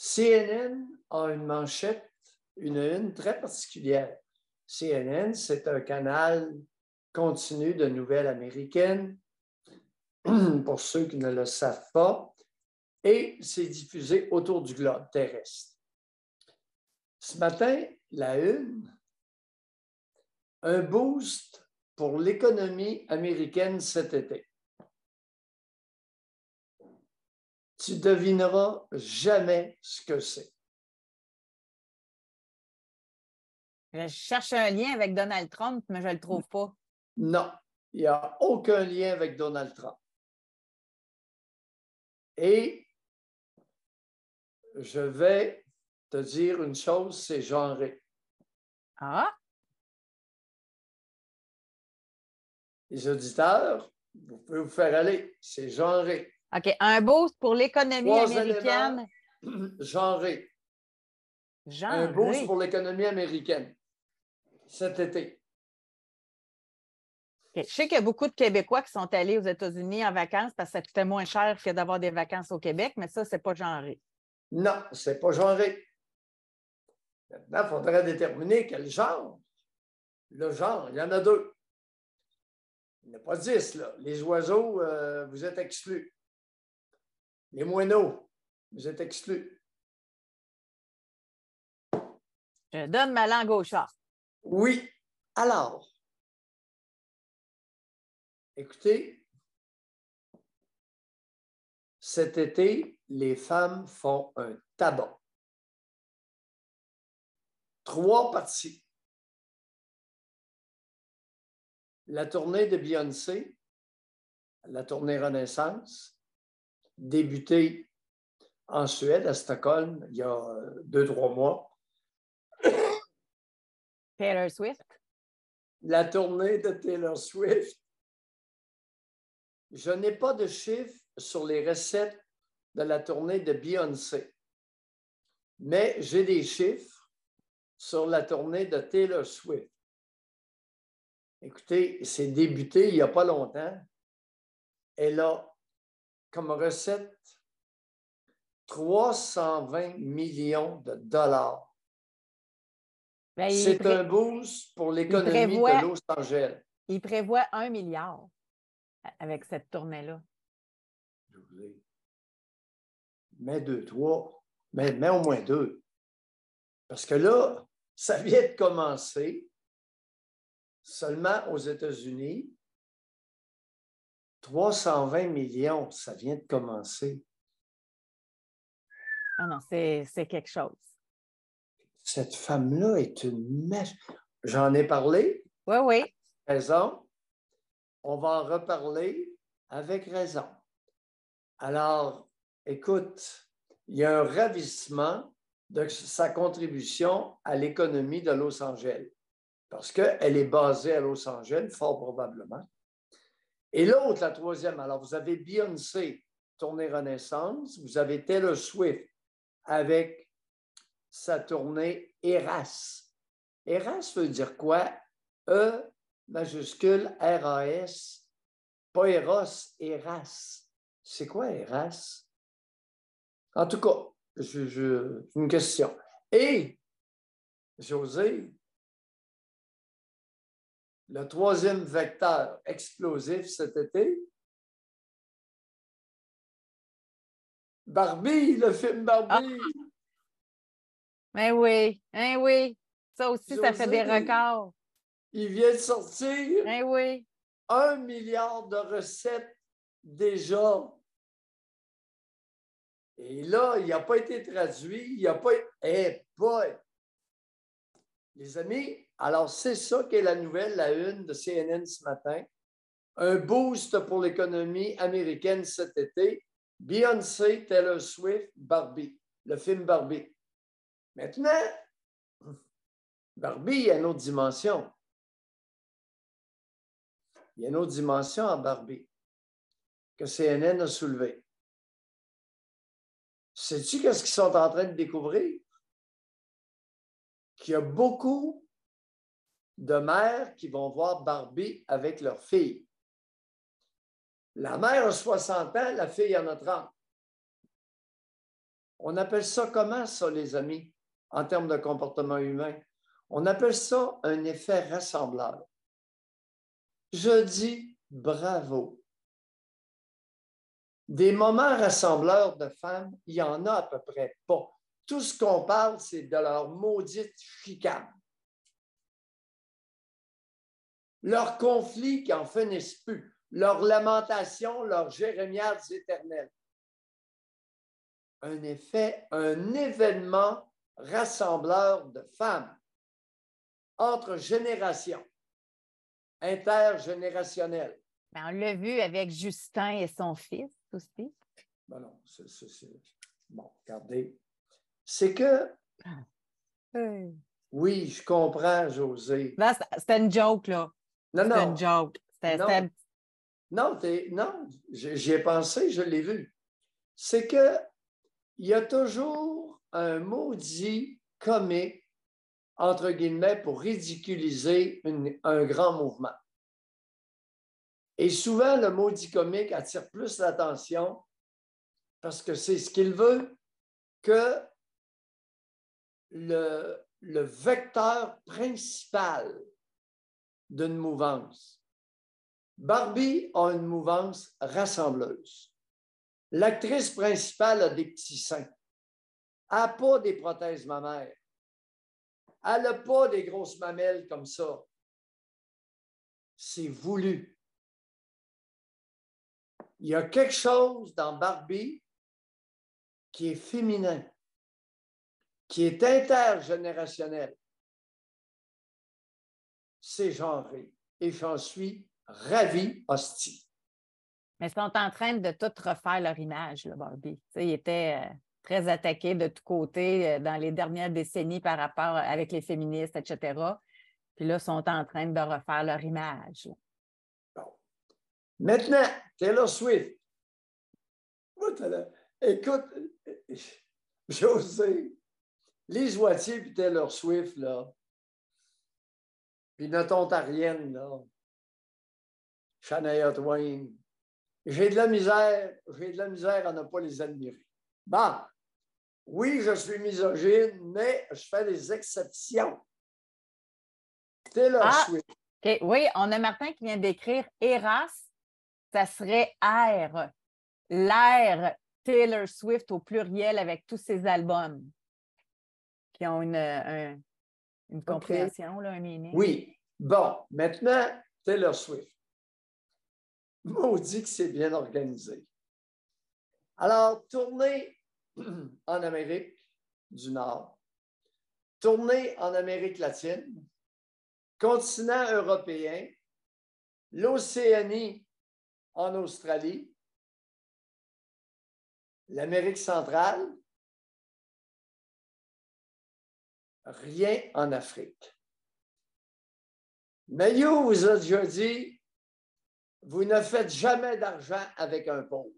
CNN a une manchette, une très particulière. CNN, c'est un canal continu de nouvelles américaines, pour ceux qui ne le savent pas, et c'est diffusé autour du globe terrestre. Ce matin, la une, un boost pour l'économie américaine cet été. Tu devineras jamais ce que c'est. Je cherche un lien avec Donald Trump, mais je ne le trouve pas. Non, il n'y a aucun lien avec Donald Trump. Et je vais te dire une chose, c'est genré. Ah? Les auditeurs, vous pouvez vous faire aller, c'est genré. OK. Un boost pour l'économie 3 américaine. éléments genrés. Genré. Un boost pour l'économie américaine cet été. Okay. Je sais qu'il y a beaucoup de Québécois qui sont allés aux États-Unis en vacances parce que ça coûtait moins cher que d'avoir des vacances au Québec, mais ça, c'est pas genré. Non, c'est pas genré. Maintenant, il faudrait déterminer quel genre. Le genre, il y en a 2. Il n'y en a pas 10, là. Les oiseaux, vous êtes exclus. Les moineaux, vous êtes exclus. Je donne ma langue au chat. Oui. Alors, écoutez, cet été, les femmes font un tabac. 3 parties. La tournée de Beyoncé, la tournée Renaissance, débutée en Suède, à Stockholm, il y a 2-3 mois. Taylor Swift. La tournée de Taylor Swift. Je n'ai pas de chiffres sur les recettes de la tournée de Beyoncé, mais j'ai des chiffres sur la tournée de Taylor Swift. Écoutez, c'est débuté il n'y a pas longtemps. Elle a comme recette 320 millions de dollars. Ben, c'est un boost pour l'économie de Los Angeles. Il prévoit 1 milliard avec cette tournée-là. Mets 2, 3. Mets au moins 2. Parce que là, ça vient de commencer seulement aux États-Unis. 320 millions, ça vient de commencer. Ah non, c'est quelque chose. Cette femme-là est une mèche. J'en ai parlé. Oui, oui. Raison. On va en reparler avec raison. Alors, écoute, il y a un ravissement de sa contribution à l'économie de Los Angeles. Parce qu'elle est basée à Los Angeles, fort probablement. Et l'autre, la troisième, alors vous avez Beyoncé, tournée Renaissance, vous avez Taylor Swift avec sa tournée Eras. Eras veut dire quoi? E majuscule R-A-S, pas Eros, Eras. C'est quoi Eras? En tout cas, une question. Et, José, le troisième vecteur explosif cet été, Barbie, le film Barbie. Ah. Ben oui, ben oui. Ça aussi, José, ça fait des records. Il vient de sortir. Ben oui. 1 milliard de recettes déjà. Et là, il n'a pas été traduit. Il n'a pas... Eh boy! Les amis, alors c'est ça qu'est la nouvelle, la une de CNN ce matin. Un boost pour l'économie américaine cet été. Beyoncé, Taylor Swift, Barbie. Le film Barbie. Maintenant, Barbie, il y a une autre dimension. Il y a une autre dimension à Barbie que CNN a soulevée. Sais-tu qu'est-ce qu'ils sont en train de découvrir? Qu'il y a beaucoup de mères qui vont voir Barbie avec leur fille. La mère a 60 ans, la fille en a 30. On appelle ça comment, ça, les amis, en termes de comportement humain? On appelle ça un effet rassembleur. Je dis bravo. Des moments rassembleurs de femmes, il y en a à peu près pas. Tout ce qu'on parle, c'est de leur maudite chicane. Leurs conflits qui n'en finissent plus, leurs lamentations, leurs jérémiades éternelles. Un événement rassembleur de femmes entre générations, intergénérationnel. On l'a vu avec Justin et son fils aussi. Ben non, bon, regardez. C'est que, oui, je comprends, José. Là, c'était une joke, là. Non, c'était non. Une joke. Non, j'y ai pensé, je l'ai vu. C'est que il y a toujours un maudit comique, entre guillemets, pour ridiculiser un grand mouvement. Et souvent, le maudit comique attire plus l'attention parce que c'est ce qu'il veut que le vecteur principal d'une mouvance. Barbie a une mouvance rassembleuse. L'actrice principale a des petits seins. Elle n'a pas des prothèses mammaires. Elle n'a pas des grosses mamelles comme ça. C'est voulu. Il y a quelque chose dans Barbie qui est féminin, qui est intergénérationnel. C'est genré. Et j'en suis ravi, hostie. Mais ils sont en train de tout refaire leur image, là, Barbie. Ils étaient très attaqués de tous côtés dans les dernières décennies par rapport avec les féministes, etc. Puis là, ils sont en train de refaire leur image. Bon. Maintenant, Taylor Swift. Écoute, José, Lise Wattier puis Taylor Swift, là, puis notre ontarienne, là, Shania Twain, j'ai de la misère à ne pas les admirer. Bon, oui, je suis misogyne, mais je fais des exceptions. Taylor Swift. Okay. Oui, on a Martin qui vient d'écrire Eras, ça serait R. L'ère Taylor Swift au pluriel avec tous ses albums qui ont une compréhension, là, un meaning. Oui. Bon, maintenant, Taylor Swift. Maudit que c'est bien organisé. Alors, tournée en Amérique du Nord, tournée en Amérique latine, continent européen, l'Océanie en Australie, l'Amérique centrale, rien en Afrique. Maillot vous a déjà dit, vous ne faites jamais d'argent avec un pauvre.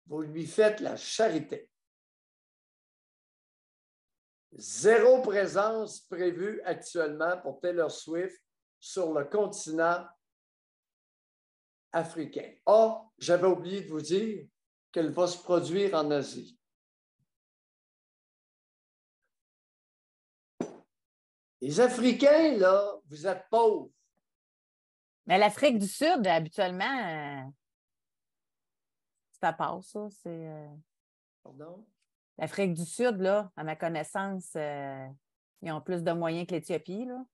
Vous lui faites la charité. Zéro présence prévue actuellement pour Taylor Swift sur le continent africain. Ah, j'avais oublié de vous dire qu'elle va se produire en Asie. Les Africains, là, vous êtes pauvres. Mais l'Afrique du Sud, habituellement, ça passe, ça. Pardon? L'Afrique du Sud, là, à ma connaissance, ils ont plus de moyens que l'Éthiopie, là.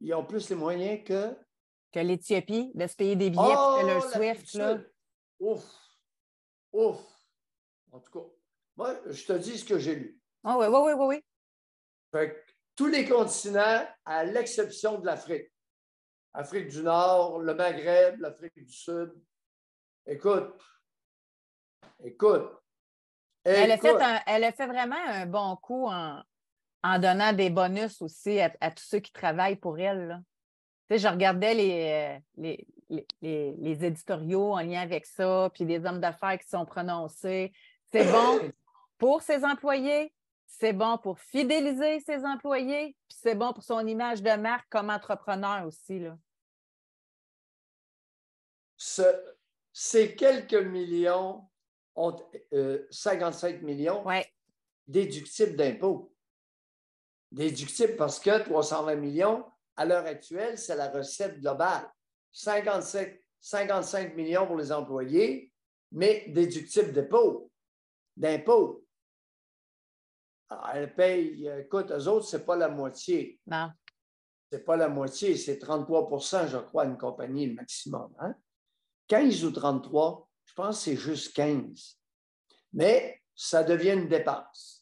Ils ont plus les moyens que l'Éthiopie, de se payer des billets pour Taylor Swift, là. Ouf! Ouf! En tout cas, moi, je te dis ce que j'ai lu. Ah oui, oui, oui, oui, oui. Fait que tous les continents, à l'exception de l'Afrique. Afrique du Nord, le Maghreb, l'Afrique du Sud. Écoute. Elle a fait vraiment un bon coup en donnant des bonus aussi à tous ceux qui travaillent pour elle, là. Tu sais, je regardais les éditoriaux en lien avec ça, puis les hommes d'affaires qui sont prononcés. C'est bon pour ses employés, c'est bon pour fidéliser ses employés, puis c'est bon pour son image de marque comme entrepreneur aussi, là. Ces quelques millions ont 55 millions Ouais. déductibles d'impôts. Déductibles parce que 320 millions, à l'heure actuelle, c'est la recette globale. 55 millions pour les employés, mais déductibles d'impôts. Alors, elles payent, écoute, eux autres, ce n'est pas la moitié. Non. Ce n'est pas la moitié, c'est 33 je crois, une compagnie, le maximum. Hein? 15 ou 33, je pense que c'est juste 15. Mais ça devient une dépense.